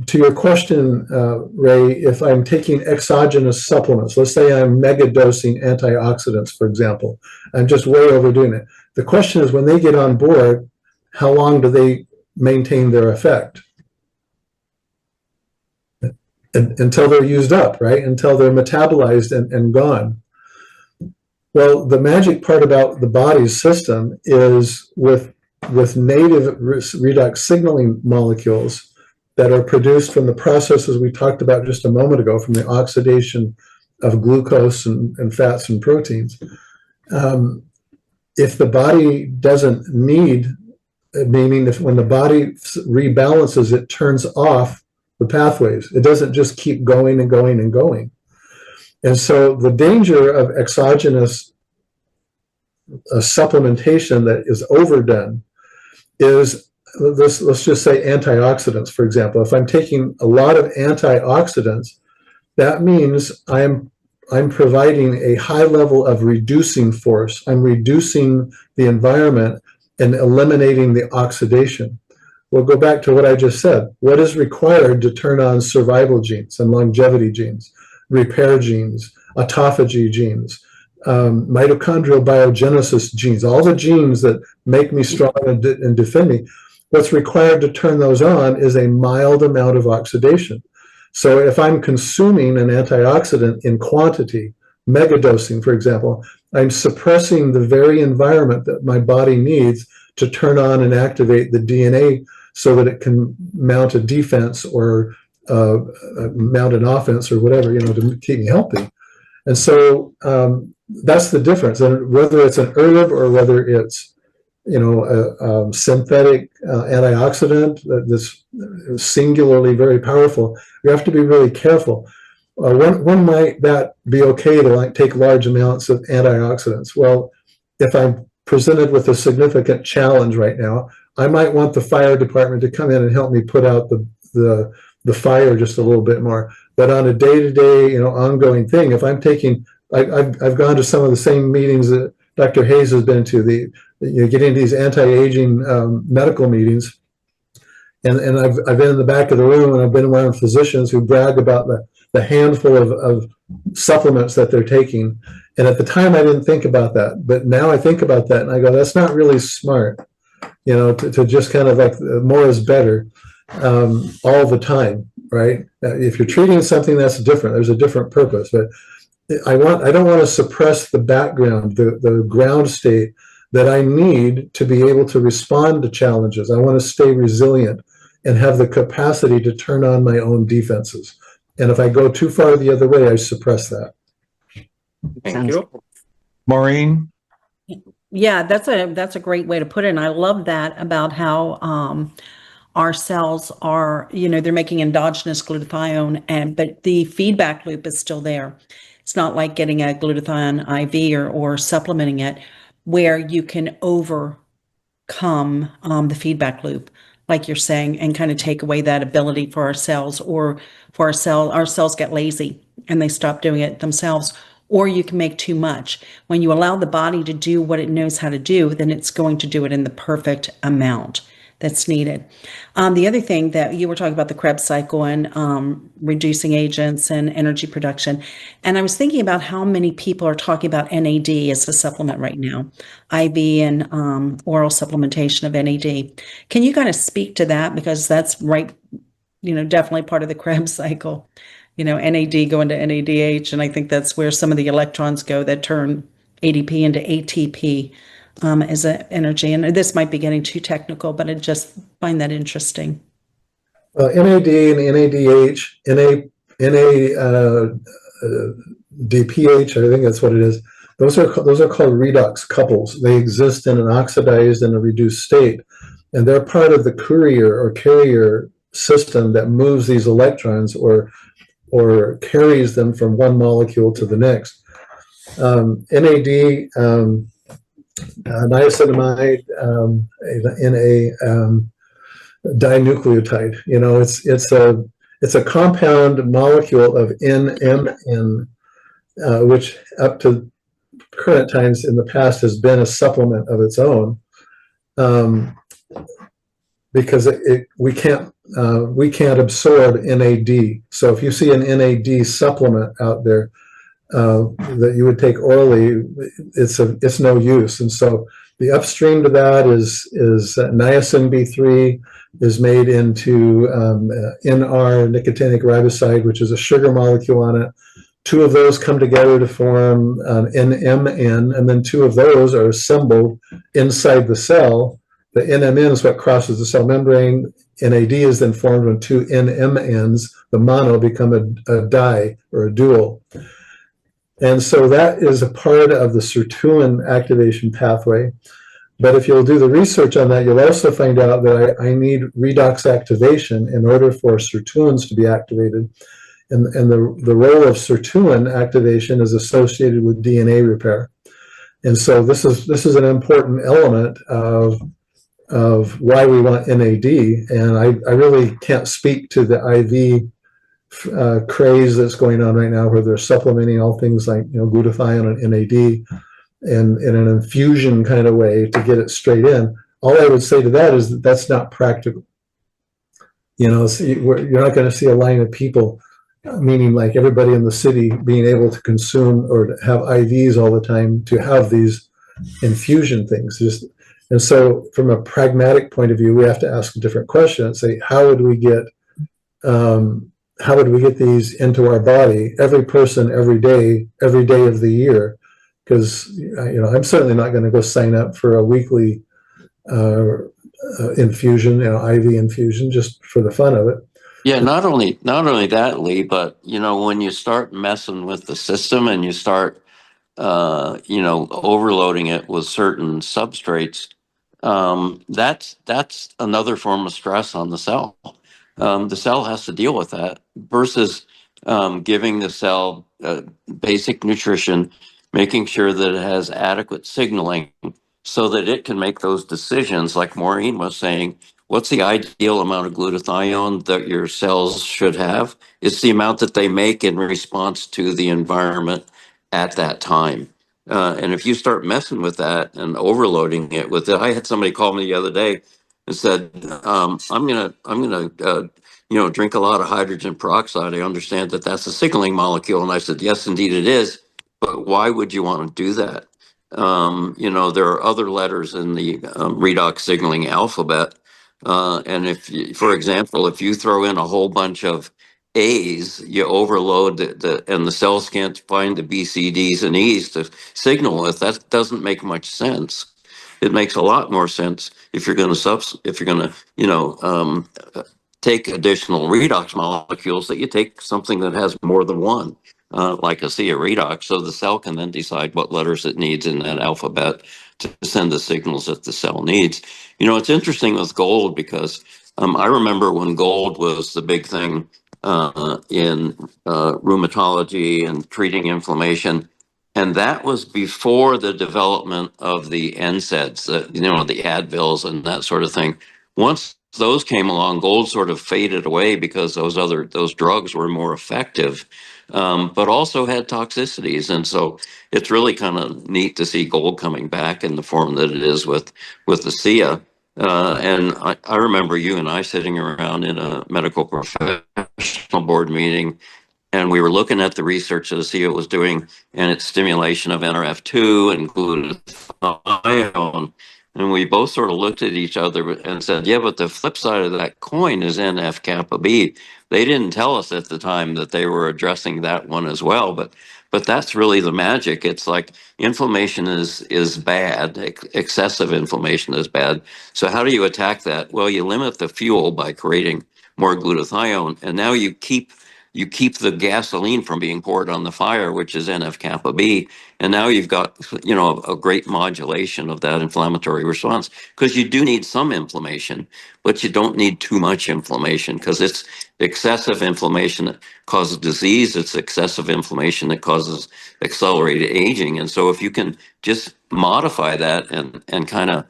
[SPEAKER 6] to your question, Ray, if I'm taking exogenous supplements, let's say I'm mega dosing antioxidants, for example, I'm just way overdoing it. The question is, when they get on board, how long do they maintain their effect? Until they're used up, right? Until they're metabolized and gone. Well, the magic part about the body's system is with native redox signaling molecules that are produced from the processes we talked about just a moment ago, from the oxidation of glucose and fats and proteins. If the body doesn't need, meaning when the body rebalances, it turns off the pathways. It doesn't just keep going and going and going. And so the danger of exogenous supplementation that is overdone is this, let's just say antioxidants, for example. If I'm taking a lot of antioxidants, that means I'm providing a high level of reducing force. I'm reducing the environment and eliminating the oxidation. We'll go back to what I just said. What is required to turn on survival genes and longevity genes, repair genes, autophagy genes, mitochondrial biogenesis genes, all the genes that make me strong and defend me? What's required to turn those on is a mild amount of oxidation. So if I'm consuming an antioxidant in quantity, megadosing, for example, I'm suppressing the very environment that my body needs to turn on and activate the DNA so that it can mount a defense or mount an offense or whatever, to keep me healthy. And so that's the difference. And whether it's an herb or whether it's, a synthetic antioxidant that's singularly very powerful, you have to be really careful. When might that be okay to take large amounts of antioxidants? Well, if I'm presented with a significant challenge right now, I might want the fire department to come in and help me put out the fire just a little bit more. But on a day-to-day, ongoing thing, if I'm taking, I've gone to some of the same meetings that Dr. Hayes has been to, getting these anti-aging medical meetings, and I've been in the back of the room, and I've been around physicians who brag about the handful of supplements that they're taking. And at the time, I didn't think about that, but now I think about that, and I go, that's not really smart, to just kind of like more is better all the time, right? If you're treating something, that's different. There's a different purpose, but I don't want to suppress the background, the ground state that I need to be able to respond to challenges. I want to stay resilient and have the capacity to turn on my own defenses. And if I go too far the other way, I suppress that.
[SPEAKER 5] Thank you.
[SPEAKER 1] Maureen?
[SPEAKER 2] Yeah, that's a great way to put it. And I love that about how our cells are, they're making endogenous glutathione, but the feedback loop is still there. It's not like getting a glutathione IV or supplementing it, where you can overcome the feedback loop, like you're saying, and kind of take away that ability for our cells, or for our cells get lazy and they stop doing it themselves. Or you can make too much. When you allow the body to do what it knows how to do, then it's going to do it in the perfect amount that's needed. The other thing that you were talking about, the Krebs cycle and reducing agents and energy production. And I was thinking about how many people are talking about NAD as a supplement right now, IV and oral supplementation of NAD. Can you kind of speak to that? Because that's right, definitely part of the Krebs cycle. NAD going to NADH, and I think that's where some of the electrons go that turn ADP into ATP. As an energy. And this might be getting too technical, but I just find that interesting.
[SPEAKER 6] NAD and NADH, DPH, I think that's what it is. Those are called redox couples. They exist in an oxidized and a reduced state, and they're part of the courier or carrier system that moves these electrons or carries them from one molecule to the next. NAD, niacinamide in a dinucleotide. It's a compound molecule of NMN, which up to current times in the past has been a supplement of its own, because we can't absorb NAD. So if you see an NAD supplement out there that you would take orally, it's no use. And so the upstream to that is niacin B3 is made into NR, nicotinic riboside, which is a sugar molecule on it. Two of those come together to form NMN, and then two of those are assembled inside the cell. The NMN is what crosses the cell membrane. NAD is then formed when two NMNs, the mono, become a di or a dual. And so that is a part of the sirtuin activation pathway. But if you'll do the research on that, you'll also find out that I need redox activation in order for sirtuins to be activated. And the role of sirtuin activation is associated with DNA repair. And so this is an important element of why we want NAD. And I really can't speak to the IV craze that's going on right now, where they're supplementing all things like glutathione and NAD and in an infusion kind of way to get it straight in. All I would say to that is that's not practical. You're not going to see a line of people, meaning like everybody in the city, being able to consume or to have IVs all the time to have these infusion things. And so from a pragmatic point of view, we have to ask a different question and say, how would we get how would we get these into our body, every person, every day of the year? Because, I'm certainly not going to go sign up for a weekly infusion, IV infusion, just for the fun of it.
[SPEAKER 4] Yeah, not only that, Lee, but when you start messing with the system and you start overloading it with certain substrates, that's another form of stress on the cell. The cell has to deal with that versus giving the cell basic nutrition, making sure that it has adequate signaling so that it can make those decisions. Like Maureen was saying, what's the ideal amount of glutathione that your cells should have? It's the amount that they make in response to the environment at that time. And if you start messing with that and overloading it with it, I had somebody call me the other day and said, I'm gonna drink a lot of hydrogen peroxide. I understand that that's a signaling molecule. And I said, yes, indeed it is. But why would you want to do that? There are other letters in the redox signaling alphabet. And for example, if you throw in a whole bunch of A's, you overload and the cells can't find the B, C, D's, and E's to signal with. That doesn't make much sense. It makes a lot more sense if you're going to take additional redox molecules, that you take something that has more than one, like a C redox, so the cell can then decide what letters it needs in that alphabet to send the signals that the cell needs. It's interesting with gold because I remember when gold was the big thing in rheumatology and treating inflammation. And that was before the development of the NSAIDs, the Advils and that sort of thing. Once those came along, gold sort of faded away because those drugs were more effective, but also had toxicities. And so it's really kind of neat to see gold coming back in the form that it is with the SIA. And I remember you and I sitting around in a medical professional board meeting, and we were looking at the research that the SIA was doing and its stimulation of NRF2 and glutathione. And we both sort of looked at each other and said, yeah, but the flip side of that coin is NF kappa B. They didn't tell us at the time that they were addressing that one as well, but that's really the magic. It's like inflammation is bad. Excessive inflammation is bad. So how do you attack that? Well, you limit the fuel by creating more glutathione, and now you keep the gasoline from being poured on the fire, which is NF kappa B. And now you've got, a great modulation of that inflammatory response, because you do need some inflammation, but you don't need too much inflammation, because it's excessive inflammation that causes disease. It's excessive inflammation that causes accelerated aging. And so if you can just modify that and kind of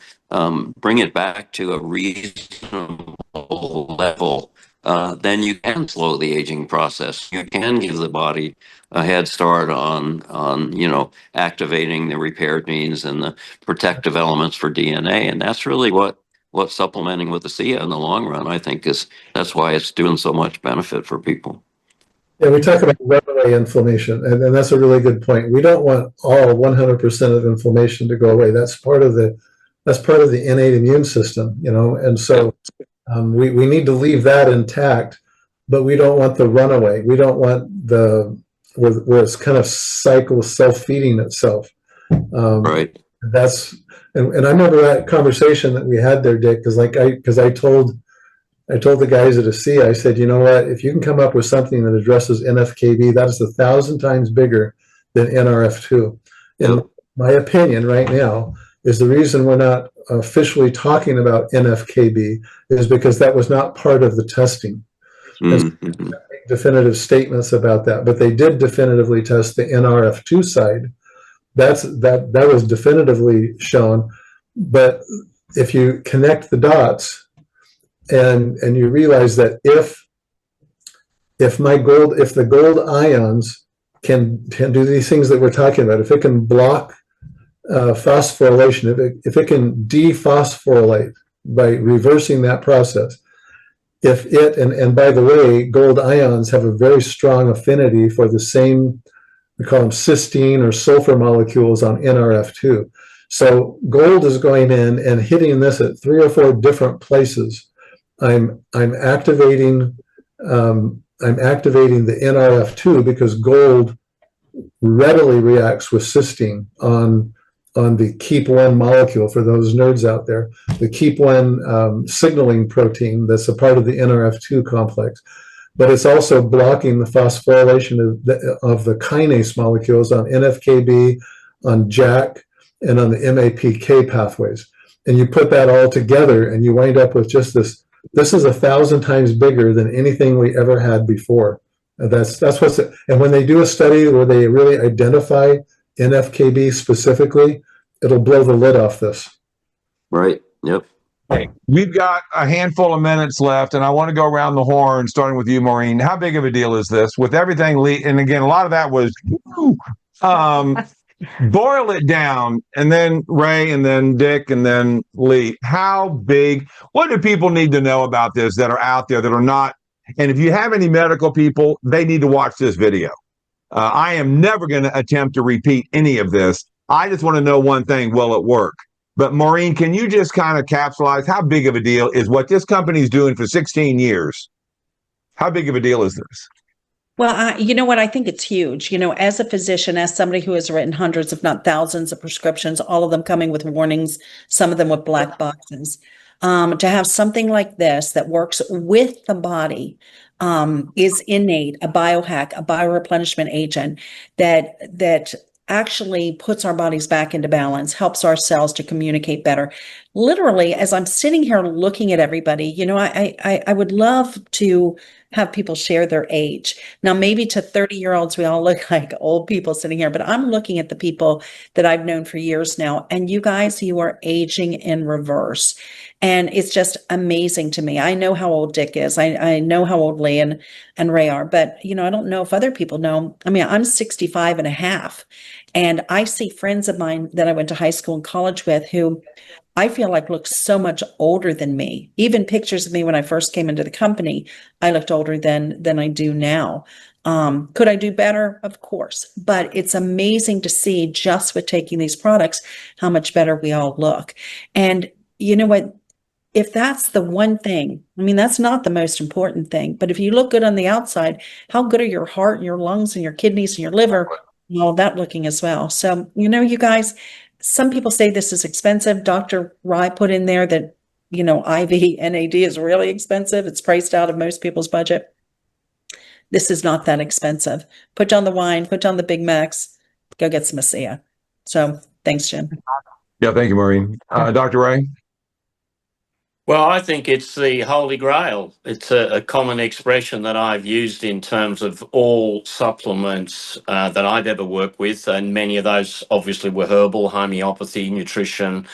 [SPEAKER 4] bring it back to a reasonable level, then you can slow the aging process. You can give the body a head start on activating the repair genes and the protective elements for DNA. And that's really what supplementing with the SIA in the long run, I think, that's why it's doing so much benefit for people.
[SPEAKER 6] Yeah, we talk about runaway inflammation, and that's a really good point. We don't want all 100% of inflammation to go away. That's part of the innate immune system, and so we need to leave that intact, but we don't want the runaway. We don't want where it's kind of self-feeding itself.
[SPEAKER 4] Right.
[SPEAKER 6] And I remember that conversation that we had there, Dick, because I told the guys at ASEA, I said, you know what, if you can come up with something that addresses NFKB, that is 1,000 times bigger than NRF2. In my opinion right now, is the reason we're not officially talking about NFKB is because that was not part of the testing.
[SPEAKER 4] Mm-hmm.
[SPEAKER 6] Definitive statements about that, but they did definitively test the NRF2 side. That was definitively shown. But if you connect the dots and you realize that if the gold ions can do these things that we're talking about, if it can block phosphorylation, if it can dephosphorylate by reversing that process, and by the way, gold ions have a very strong affinity for the same, we call them cysteine or sulfur molecules on NRF2. So gold is going in and hitting this at 3 or 4 different places. I'm activating I'm activating the NRF2 because gold readily reacts with cysteine on the KEAP1 molecule. For those nerds out there, the KEAP1 signaling protein that's a part of the NRF2 complex. But it's also blocking the phosphorylation of the kinase molecules on NFKB, on JAK, and on the MAPK pathways. And you put that all together and you wind up with just this. This is 1,000 times bigger than anything we ever had before. That's what's it. And when they do a study where they really identify NFKB specifically, it'll blow the lid off this.
[SPEAKER 4] Right. Yep.
[SPEAKER 1] Okay. We've got a handful of minutes left, and I want to go around the horn, starting with you, Maureen. How big of a deal is this? With everything, Lee, and again, a lot of that was boil it down, and then Ray, and then Dick, and then Lee. How big? What do people need to know about this that are out there that are not? And if you have any medical people, they need to watch this video. I am never going to attempt to repeat any of this. I just want to know one thing: will it work? But Maureen, can you just kind of capsulize how big of a deal is what this company is doing for 16 years? How big of a deal is this?
[SPEAKER 2] Well, you know what? I think it's huge. You know, as a physician, as somebody who has written hundreds, if not thousands of prescriptions, all of them coming with warnings, some of them with black boxes, to have something like this that works with the body, is innate, a biohack, a bioreplenishment agent that actually puts our bodies back into balance, helps our cells to communicate better. Literally, as I'm sitting here looking at everybody, you know, I would love to have people share their age. Now, maybe to 30-year-olds, we all look like old people sitting here, but I'm looking at the people that I've known for years now, and you guys, you are aging in reverse. And it's just amazing to me. I know how old Dick is. I know how old Lee and Ray are, but you know, I don't know if other people know. I mean, I'm 65 and a half, and I see friends of mine that I went to high school and college with who I feel like look so much older than me. Even pictures of me when I first came into the company, I looked older than I do now. Could I do better? Of course. But it's amazing to see, just with taking these products, how much better we all look. And you know what? If that's the one thing, I mean, that's not the most important thing, but if you look good on the outside, how good are your heart and your lungs and your kidneys and your liver and all of that looking as well? So, you know, you guys, some people say this is expensive. Dr. Rye put in there that, you know, IV NAD is really expensive. It's priced out of most people's budget. This is not that expensive. Put down the wine, put down the Big Macs, go get some ASEA. So thanks, Jim.
[SPEAKER 1] Yeah, thank you, Maureen. Dr. Ray?
[SPEAKER 5] Well, I think it's the Holy Grail. It's a common expression that I've used in terms of all supplements that I've ever worked with, and many of those obviously were herbal, homeopathy, nutrition.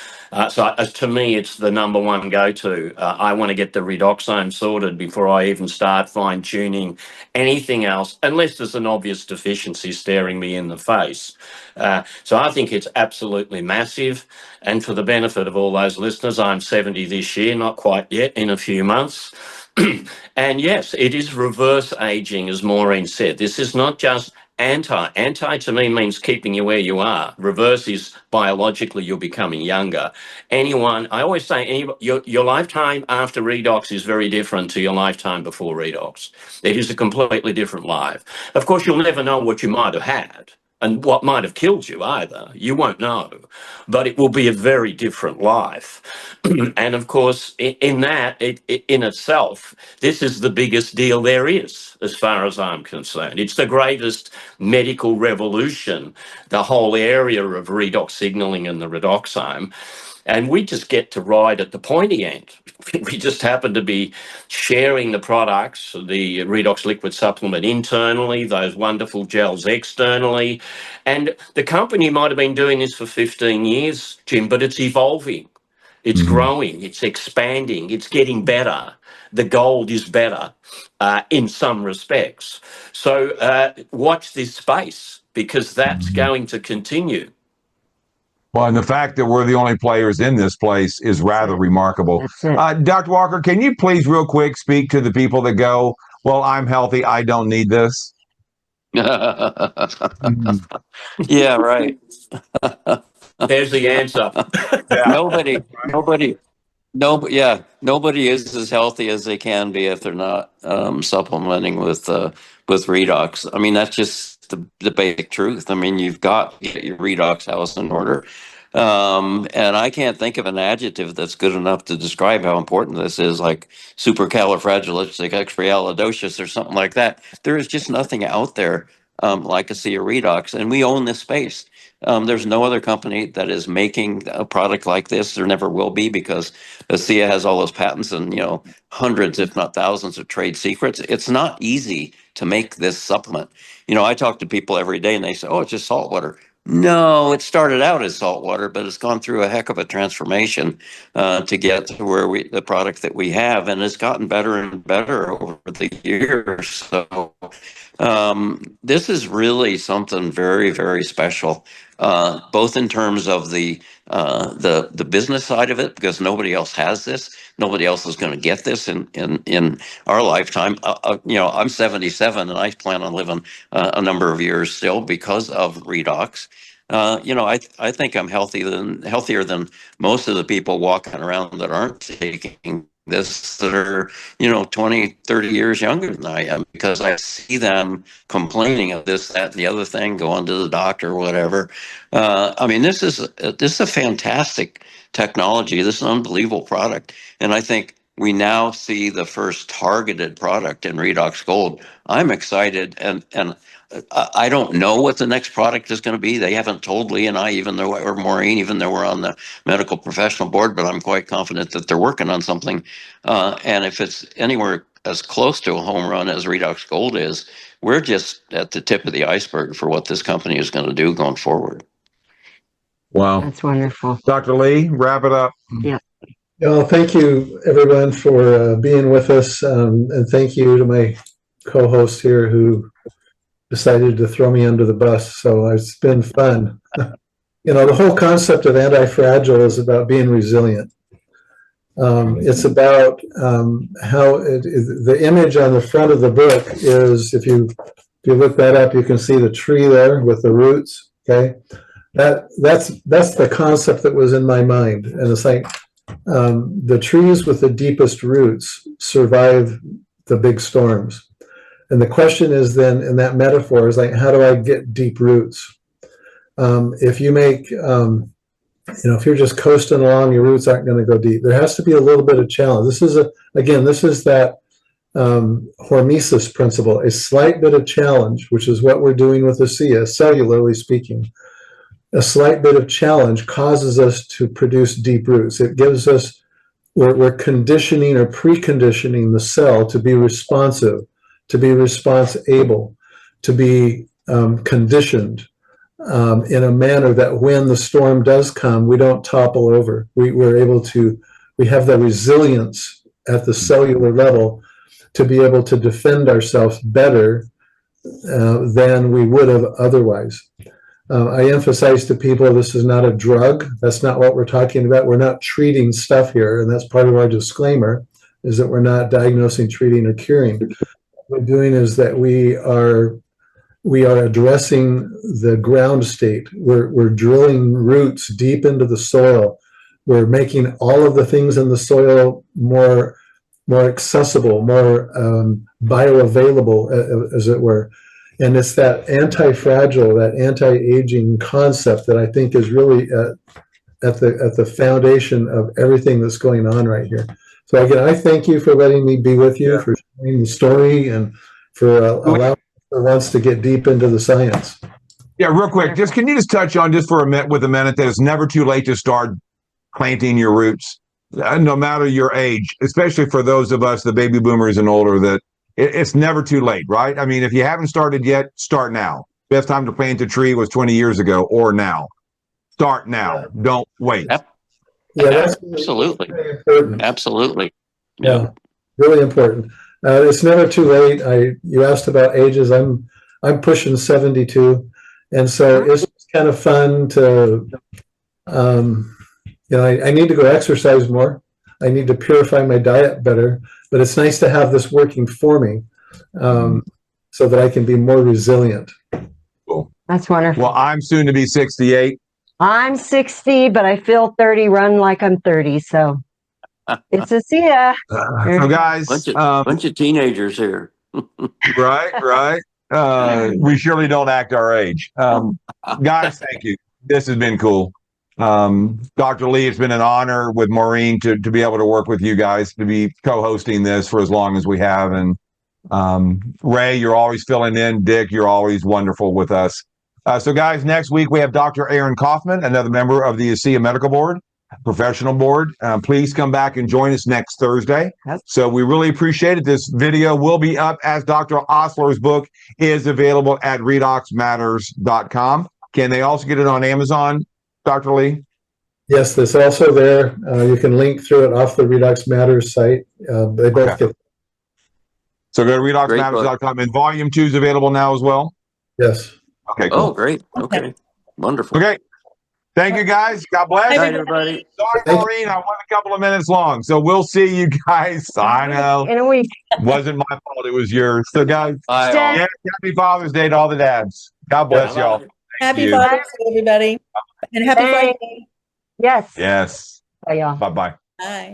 [SPEAKER 5] So to me, it's the number one go-to. I want to get the redoxime sorted before I even start fine-tuning anything else, unless there's an obvious deficiency staring me in the face. So I think it's absolutely massive. And for the benefit of all those listeners, I'm 70 this year, not quite yet, in a few months. And yes, it is reverse aging, as Maureen said. This is not just anti. Anti to me means keeping you where you are. Reverse is biologically you're becoming younger. I always say, your lifetime after redox is very different to your lifetime before redox. It is a completely different life. Of course, you'll never know what you might have had and what might have killed you either. You won't know, but it will be a very different life. And of course, in that, in itself, this is the biggest deal there is, as far as I'm concerned. It's the greatest medical revolution, the whole area of redox signaling and the redoxime. And we just get to ride at the pointy end. We just happen to be sharing the products, the Redox liquid supplement internally, those wonderful gels externally. And the company might have been doing this for 15 years, Jim, but it's evolving. It's growing, it's expanding, it's getting better. The gold is better in some respects. So watch this space, because that's going to continue.
[SPEAKER 1] Well, and the fact that we're the only players in this place is rather remarkable. Dr. Walker, can you please real quick speak to the people that go, well, I'm healthy, I don't need this?
[SPEAKER 4] Yeah, right.
[SPEAKER 5] There's the answer.
[SPEAKER 4] Nobody No, but yeah, nobody is as healthy as they can be if they're not supplementing with redox. I mean, that's just the basic truth. I mean, you've got to get your redox house in order. And I can't think of an adjective that's good enough to describe how important this is, like supercalifragilisticexpialidocious or something like that. There is just nothing out there like ASEA Redox, and we own this space. There's no other company that is making a product like this. There never will be, because ASEA has all those patents and, hundreds, if not thousands, of trade secrets. It's not easy to make this supplement. I talk to people every day and they say, "Oh, it's just salt water." No, it started out as salt water, but it's gone through a heck of a transformation to get to the product that we have, and it's gotten better and better over the years. So this is really something very, very special, both in terms of the business side of it, because nobody else has this. Nobody else is going to get this in our lifetime. I'm 77 and I plan on living a number of years still because of redox. I think I'm healthier than most of the people walking around that aren't taking this, that are 20, 30 years younger than I am, because I see them complaining of this, that, and the other thing, going to the doctor or whatever. I mean, this is a fantastic technology. This is an unbelievable product, and I think we now see the first targeted product in Redox Gold. I'm excited, and I don't know what the next product is going to be. They haven't told Lee and I, or Maureen, even though we're on the medical professional board, but I'm quite confident that they're working on something. And if it's anywhere as close to a home run as Redox Gold is, we're just at the tip of the iceberg for what this company is going to do going forward.
[SPEAKER 1] Wow.
[SPEAKER 3] That's wonderful.
[SPEAKER 1] Dr. Lee, wrap it up.
[SPEAKER 3] Yeah.
[SPEAKER 6] Well, thank you, everyone, for being with us. And thank you to my co-host here who decided to throw me under the bus. So it's been fun. The whole concept of AntiFragile is about being resilient. It's about how the image on the front of the book is, if you look that up, you can see the tree there with the roots. Okay, that's the concept that was in my mind, and it's like the trees with the deepest roots survive the big storms. And the question is then, in that metaphor, is like, how do I get deep roots? If you make if you're just coasting along, your roots aren't going to go deep. There has to be a little bit of challenge. This is that hormesis principle, a slight bit of challenge, which is what we're doing with ASEA, cellularly speaking. A slight bit of challenge causes us to produce deep roots. It gives us, we're conditioning or preconditioning the cell to be responsive, to be response-able, to be conditioned in a manner that when the storm does come, we don't topple over. We have the resilience at the cellular level to be able to defend ourselves better than we would have otherwise. I emphasize to people, this is not a drug. That's not what we're talking about. We're not treating stuff here, and that's part of our disclaimer, is that we're not diagnosing, treating, or curing. What we're doing is that we are addressing the ground state. We're drilling roots deep into the soil. We're making all of the things in the soil more accessible, more bioavailable, as it were. And it's that anti-fragile, that anti-aging concept that I think is really at the foundation of everything that's going on right here. So again, I thank you for letting me be with you, for sharing the story, and for allowing us to get deep into the science.
[SPEAKER 1] Yeah, real quick, can you just touch on, just for a minute, that it's never too late to start planting your roots, no matter your age, especially for those of us, the baby boomers and older, that it's never too late, right? I mean, if you haven't started yet, start now. Best time to plant a tree was 20 years ago or now. Start now. Don't wait.
[SPEAKER 4] Yep.
[SPEAKER 6] Yeah, that's
[SPEAKER 4] absolutely
[SPEAKER 6] really important.
[SPEAKER 4] Absolutely.
[SPEAKER 6] Yeah, really important. It's never too late. You asked about ages. I'm pushing 72, and so it's kind of fun to, I need to go exercise more. I need to purify my diet better, but it's nice to have this working for me, so that I can be more resilient.
[SPEAKER 1] Cool.
[SPEAKER 3] That's wonderful.
[SPEAKER 1] Well, I'm soon to be 68.
[SPEAKER 3] I'm 60, but I feel 30, run like I'm 30. So It's a see ya.
[SPEAKER 1] So guys,
[SPEAKER 4] Bunch of teenagers here.
[SPEAKER 1] right. We surely don't act our age. Guys, thank you. This has been cool. Dr. Lee, it's been an honor with Maureen to be able to work with you guys, to be co-hosting this for as long as we have. And Ray, you're always filling in. Dick, you're always wonderful with us. So guys, next week we have Dr. Aaron Kaufman, another member of the ASEA Medical Board, professional board. Please come back and join us next Thursday. So we really appreciate it. This video will be up as Dr. Ostler's book is available at redoxmatters.com. Can they also get it on Amazon, Dr. Lee?
[SPEAKER 6] Yes, that's also there. You can link through it off the Redox Matters site. They both get.
[SPEAKER 1] So go to redoxmatters.com, and volume 2 is available now as well.
[SPEAKER 6] Yes.
[SPEAKER 1] Okay, cool.
[SPEAKER 4] Oh, great. Okay. Wonderful.
[SPEAKER 1] Okay. Thank you, guys. God bless.
[SPEAKER 4] Good night, everybody.
[SPEAKER 1] Sorry, Maureen, I went a couple of minutes long. So we'll see you guys. I know.
[SPEAKER 3] In a week.
[SPEAKER 1] Wasn't my fault. It was yours. So, guys,
[SPEAKER 4] Bye, all.
[SPEAKER 1] yeah, happy Father's Day to all the dads. God bless y'all.
[SPEAKER 2] Happy
[SPEAKER 1] you.
[SPEAKER 2] Father's Day, everybody. And happy
[SPEAKER 3] Thanks.
[SPEAKER 2] Friday.
[SPEAKER 3] Yes.
[SPEAKER 1] Yes.
[SPEAKER 3] Bye, y'all.
[SPEAKER 1] Bye-bye.
[SPEAKER 2] Bye.